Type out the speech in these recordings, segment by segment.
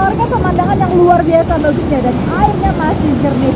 menawarkan pemandangan yang luar biasa bagusnya dan airnya masih jernih.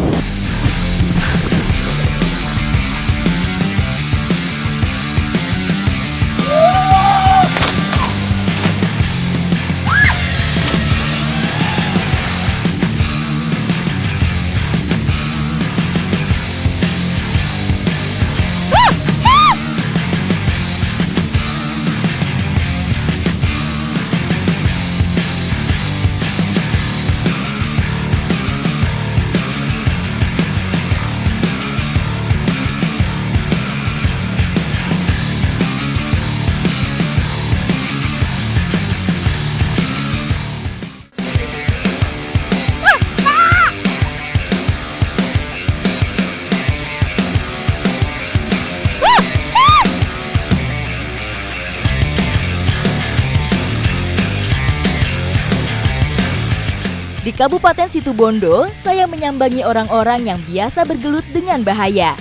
Di Kabupaten Situbondo, saya menyambangi orang-orang yang biasa bergelut dengan bahaya.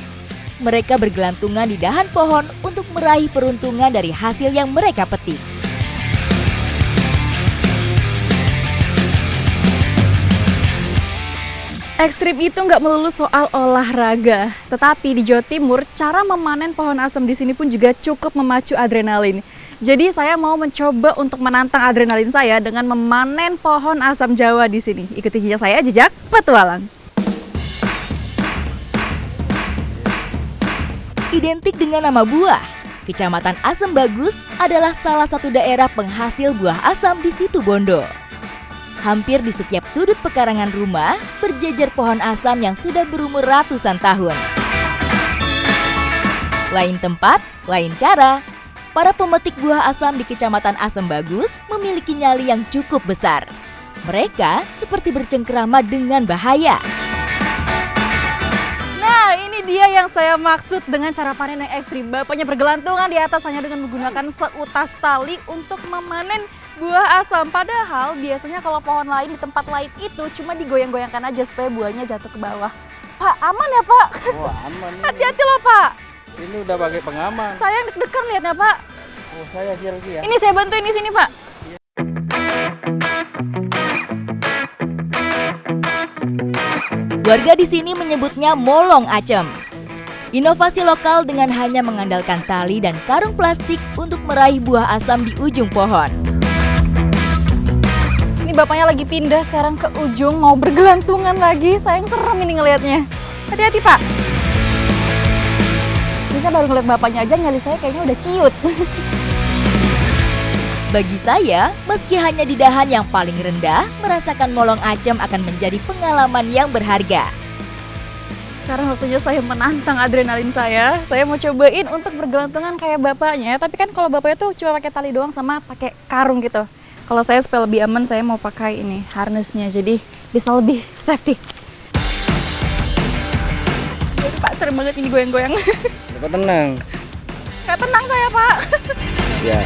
Mereka bergelantungan di dahan pohon untuk meraih peruntungan dari hasil yang mereka petik. Ekstrim itu nggak melulu soal olahraga, tetapi di Jawa Timur cara memanen pohon asam di sini pun juga cukup memacu adrenalin. Jadi saya mau mencoba untuk menantang adrenalin saya dengan memanen pohon asam Jawa di sini. Ikuti jejak saya, jejak petualang. Identik dengan nama buah, Kecamatan Asam Bagus adalah salah satu daerah penghasil buah asam di Situbondo. Hampir di setiap sudut pekarangan rumah berjejer pohon asam yang sudah berumur ratusan tahun. Lain tempat, lain cara. Para pemetik buah asam di Kecamatan Asam Bagus memiliki nyali yang cukup besar. Mereka seperti bercengkerama dengan bahaya. Nah, ini dia yang saya maksud dengan cara panen yang ekstrim. Bapaknya bergelantungan di atas hanya dengan menggunakan seutas tali untuk memanen buah asam. Padahal biasanya kalau pohon lain di tempat lain itu cuma digoyang-goyangkan aja supaya buahnya jatuh ke bawah. Pak, aman ya Pak? Oh, aman ini. Hati-hati loh Pak. Ini udah pakai pengaman. Saya yang deg-degan lihatnya Pak. Oh, saya lagi ya. Ini saya bantuin di sini Pak. Warga di sini menyebutnya molong acem. Inovasi lokal dengan hanya mengandalkan tali dan karung plastik untuk meraih buah asam di ujung pohon. Ini bapaknya lagi pindah sekarang ke ujung, mau bergelantungan lagi. Sayang serem ini ngelihatnya. Hati-hati Pak. Ini saya baru ngeliat bapaknya aja, nyali saya kayaknya udah ciut. Bagi saya, meski hanya di dahan yang paling rendah, merasakan molong acem akan menjadi pengalaman yang berharga. Sekarang waktunya saya menantang adrenalin saya. Saya mau cobain untuk bergelantungan kayak bapaknya. Tapi kan kalau bapaknya tuh cuma pakai tali doang sama pakai karung gitu. Kalau saya supaya lebih aman, saya mau pakai ini harnessnya. Jadi bisa lebih safety. Jadi Pak, serem banget ini goyang-goyang. Dapat tenang. Gak tenang saya Pak. Ya.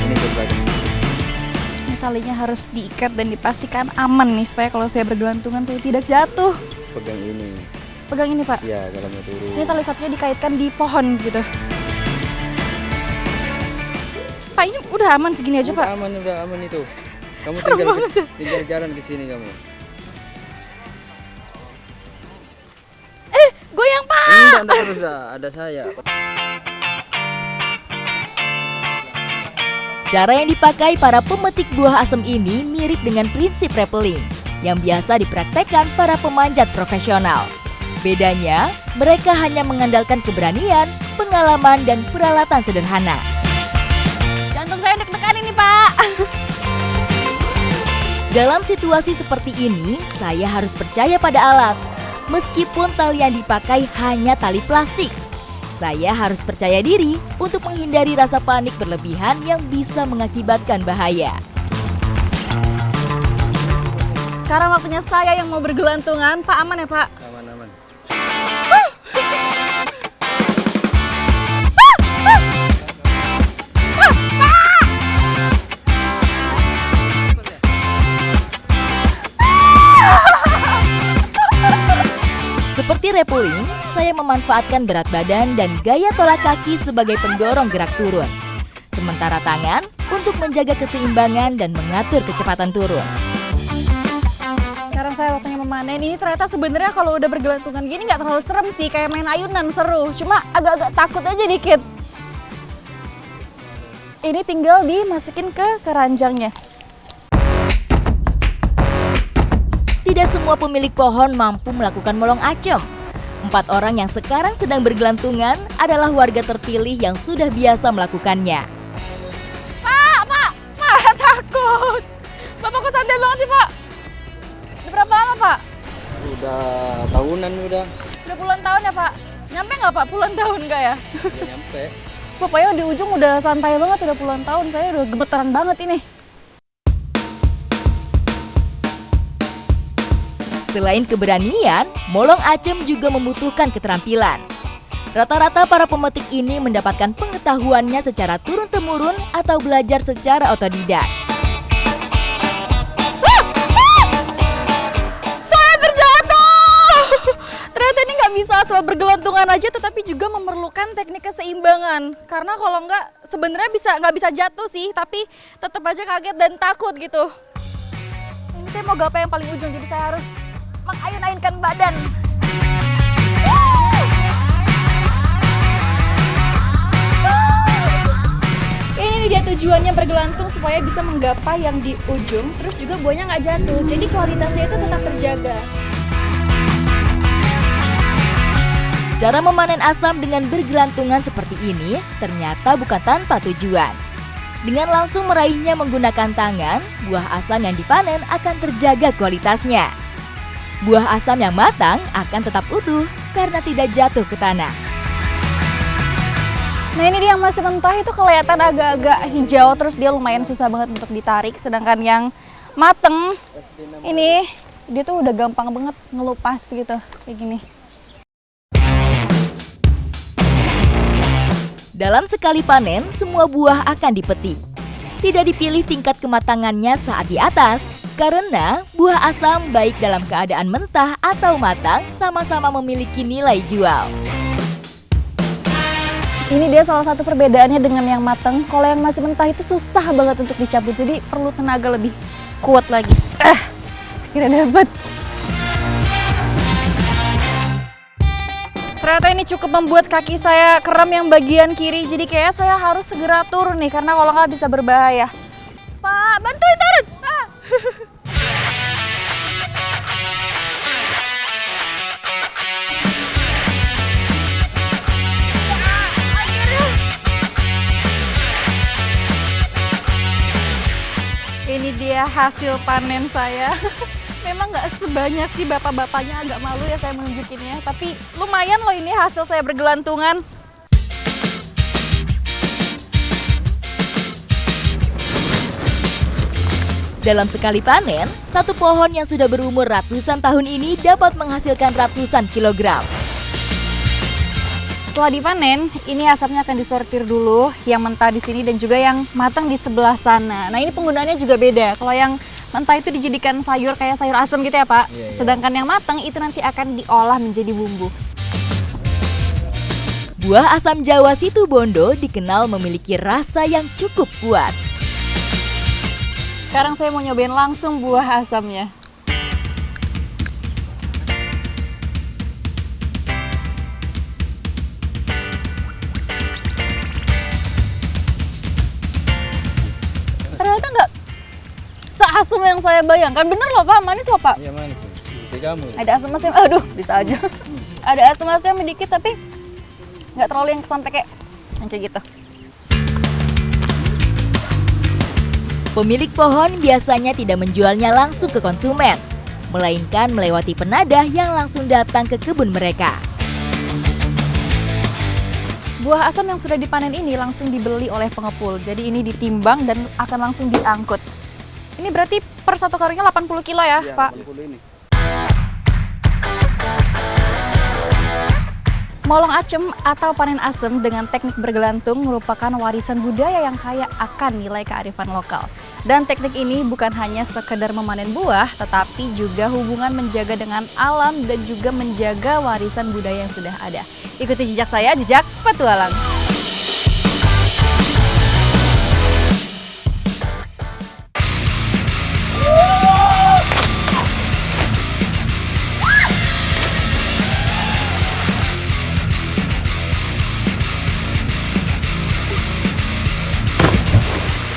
Ini coba. Ini talinya harus diikat dan dipastikan aman nih supaya kalau saya bergelantungan saya tidak jatuh. Pegang ini. Pegang ini Pak. Ya, kalau mau turun. Ini tali satunya dikaitkan di pohon gitu. Pak, ini udah aman segini aja Pak. Udah aman itu. Kamu Serem banget ya. tinggal jalan ke sini kamu. Goyang Pak. Enggak harus ada saya. Cara yang dipakai para pemetik buah asam ini mirip dengan prinsip rappelling yang biasa dipraktekkan para pemanjat profesional. Bedanya, mereka hanya mengandalkan keberanian, pengalaman, dan peralatan sederhana. Jantung saya deg-degan ini Pak. Dalam situasi seperti ini, saya harus percaya pada alat. Meskipun tali yang dipakai hanya tali plastik, saya harus percaya diri untuk menghindari rasa panik berlebihan yang bisa mengakibatkan bahaya. Sekarang waktunya saya yang mau bergelantungan. Pak, aman ya Pak? Aman. Seperti rappelling, saya memanfaatkan berat badan dan gaya tolak kaki sebagai pendorong gerak turun. Sementara tangan untuk menjaga keseimbangan dan mengatur kecepatan turun. Sekarang saya waktunya memanen. Ini ternyata sebenarnya kalau udah bergelantungan gini nggak terlalu serem sih, kayak main ayunan seru. Cuma agak-agak takut aja dikit. Ini tinggal dimasukin ke keranjangnya. Tidak semua pemilik pohon mampu melakukan molong acem. 4 orang yang sekarang sedang bergelantungan adalah warga terpilih yang sudah biasa melakukannya. Pak, takut. Bapak kok santai banget sih, Pak? Udah berapa lama, Pak? Udah tahunan udah. Udah puluhan tahun ya, Pak? Nyampe nggak, Pak? Puluhan tahun nggak ya? Udah nyampe. Bapaknya di ujung udah santai banget, udah puluhan tahun. Saya udah gemeteran banget ini. Selain keberanian, molong acem juga membutuhkan keterampilan. Rata-rata para pemetik ini mendapatkan pengetahuannya secara turun-temurun atau belajar secara otodidak. Saya terjatuh! Ternyata ini nggak bisa asal bergelantungan aja, tetapi juga memerlukan teknik keseimbangan. Karena kalau nggak, sebenarnya nggak bisa jatuh sih, tapi tetap aja kaget dan takut gitu. Ini saya mau gapai yang paling ujung, jadi saya harus mengayun-ayunkan badan. Ini dia tujuannya bergelantung supaya bisa menggapai yang di ujung, terus juga buahnya nggak jatuh. Jadi kualitasnya itu tetap terjaga. Cara memanen asam dengan bergelantungan seperti ini ternyata bukan tanpa tujuan. Dengan langsung meraihnya menggunakan tangan, buah asam yang dipanen akan terjaga kualitasnya. Buah asam yang matang akan tetap utuh karena tidak jatuh ke tanah. Nah ini dia yang masih mentah itu kelihatan agak-agak hijau, terus dia lumayan susah banget untuk ditarik. Sedangkan yang mateng ini dia tuh udah gampang banget ngelupas gitu, kayak gini. Dalam sekali panen, semua buah akan dipetik. Tidak dipilih tingkat kematangannya saat di atas, karena buah asam baik dalam keadaan mentah atau matang sama-sama memiliki nilai jual. Ini dia salah satu perbedaannya dengan yang matang. Kalau yang masih mentah itu susah banget untuk dicabut, jadi perlu tenaga lebih kuat lagi. Akhirnya dapat. Ternyata ini cukup membuat kaki saya kram yang bagian kiri, jadi kayaknya saya harus segera turun nih, karena kalau nggak bisa berbahaya. Pak, bantuin turun! Ini dia hasil panen saya. Memang nggak sebanyak sih, bapak-bapaknya agak malu ya saya menunjukinnya. Tapi lumayan loh ini hasil saya bergelantungan. Dalam sekali panen, satu pohon yang sudah berumur ratusan tahun ini dapat menghasilkan ratusan kilogram. Setelah dipanen, ini asapnya akan disortir dulu, yang mentah di sini dan juga yang matang di sebelah sana. Nah ini penggunaannya juga beda. Kalau yang mentah itu dijadikan sayur kayak sayur asam gitu ya Pak. Iya. Sedangkan yang matang itu nanti akan diolah menjadi bumbu. Buah asam Jawa Situbondo dikenal memiliki rasa yang cukup kuat. Sekarang saya mau nyobain langsung buah asamnya. Ternyata nggak seasam yang saya bayangkan. Bener loh Pak, manis loh Pak. Iya manis. Seperti kamu. Ada asam-asam, aduh bisa aja. Ada asam-asam sedikit tapi nggak terlalu yang sampai kayak gitu. Pemilik pohon biasanya tidak menjualnya langsung ke konsumen, melainkan melewati penadah yang langsung datang ke kebun mereka. Buah asam yang sudah dipanen ini langsung dibeli oleh pengepul. Jadi ini ditimbang dan akan langsung diangkut. Ini berarti per satu karungnya 80 kilo ya, Iya, Pak? 80 ini. Molong acem atau panen asem dengan teknik bergelantung merupakan warisan budaya yang kaya akan nilai kearifan lokal. Dan teknik ini bukan hanya sekedar memanen buah, tetapi juga hubungan menjaga dengan alam dan juga menjaga warisan budaya yang sudah ada. Ikuti jejak saya, jejak petualang.